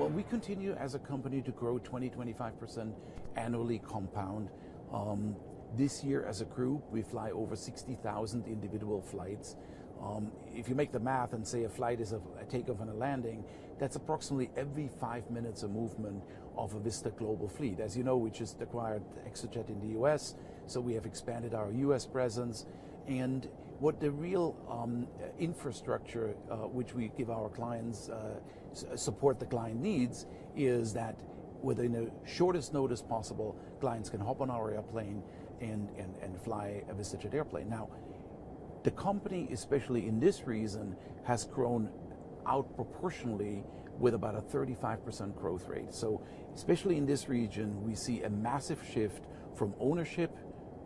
Well, we continue as a company to grow 20-25% annually compound. This year as a group, we fly over 60,000 individual flights. If you make the math and say a flight is a takeoff and a landing, that's approximately every 5 minutes a movement of a Vista global fleet. As you know, we just acquired VistaJet in the US, so we have expanded our US presence. And what the real infrastructure which we give our clients, support the client needs, is that within the shortest notice possible, clients can hop on our airplane and fly a VistaJet airplane. Now, the company, especially in this region, has grown out proportionally with about a 35% growth rate. So especially in this region, we see a massive shift from ownership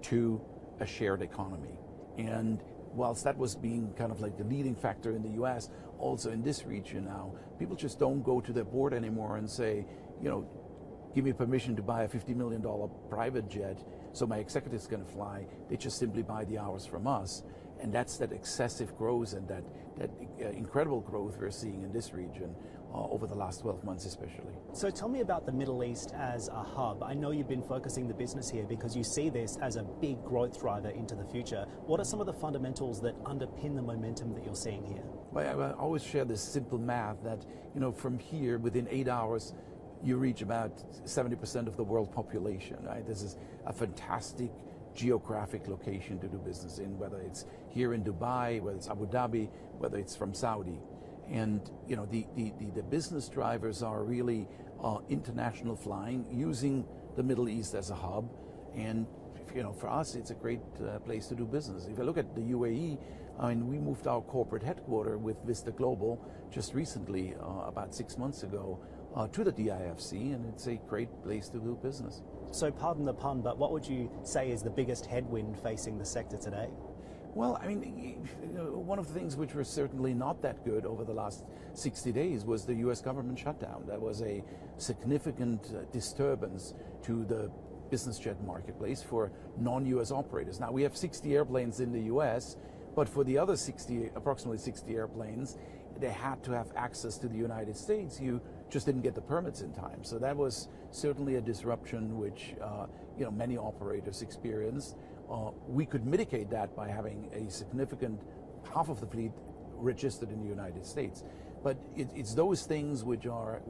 to a shared economy. And whilst that was being kind of like the leading factor in the US, also in this region now, people just don't go to their board anymore and say, you know, give me permission to buy a $50 million private jet so my executives can fly. They just simply buy the hours from us. And that's that excessive growth and that incredible growth we're seeing in this region over the last 12 months especially. So tell me about the Middle East as a hub. I know you've been focusing the business here because you see this as a big growth driver into the future. What are some of the fundamentals that underpin the momentum that you're seeing here? Well, I always share this simple math that, you know, from here, within 8 hours, you reach about 70% of the world population, right? This is a fantastic geographic location to do business in, whether it's here in Dubai, whether it's Abu Dhabi, whether it's from Saudi. And you know, the business drivers are really international flying, using the Middle East as a hub. And you know, for us, it's a great place to do business. If you look at the UAE, I mean, we moved our corporate headquarters with Vista Global just recently, about 6 months ago, to the DIFC, and it's a great place to do business. So pardon the pun, but what would you say is the biggest headwind facing the sector today? Well, I mean, one of the things which were certainly not that good over the last 60 days was the US government shutdown. That was a significant disturbance to the business jet marketplace for non-US operators. Now, we have 60 airplanes in the US, but for the other approximately 60 airplanes, they had to have access to the United States. You just didn't get the permits in time. So that was certainly a disruption which you know, many operators experienced. We could mitigate that by having a significant half of the fleet registered in the United States. But it's those things which are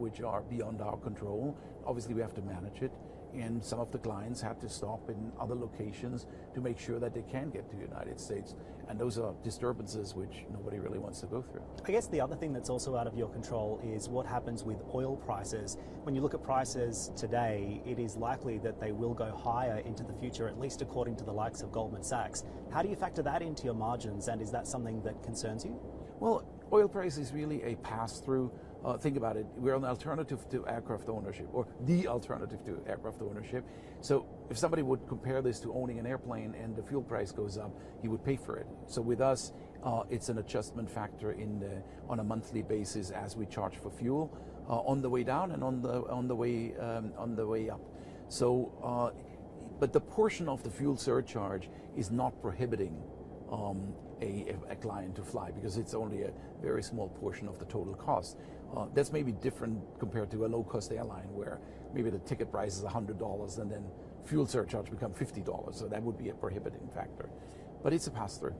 beyond our control. Obviously, we have to manage it. And some of the clients had to stop in other locations to make sure that they can get to the United States. And those are disturbances which nobody really wants to go through. I guess the other thing that's also out of your control is what happens with oil prices. When you look at prices today, it is likely that they will go higher into the future, at least according to the likes of Goldman Sachs. How do you factor that into your margins, and is that something that concerns you? Well, oil price is really a pass-through. Think about it, we're an alternative to aircraft ownership, or the alternative to aircraft ownership. So if somebody would compare this to owning an airplane and the fuel price goes up, he would pay for it. So with us, it's an adjustment factor on a monthly basis as we charge for fuel on the way down and on the way up. So, but the portion of the fuel surcharge is not prohibiting a client to fly, because it's only a very small portion of the total cost. That's maybe different compared to a low-cost airline where maybe the ticket price is $100 and then fuel surcharge become $50. So that would be a prohibiting factor. But it's a pass-through.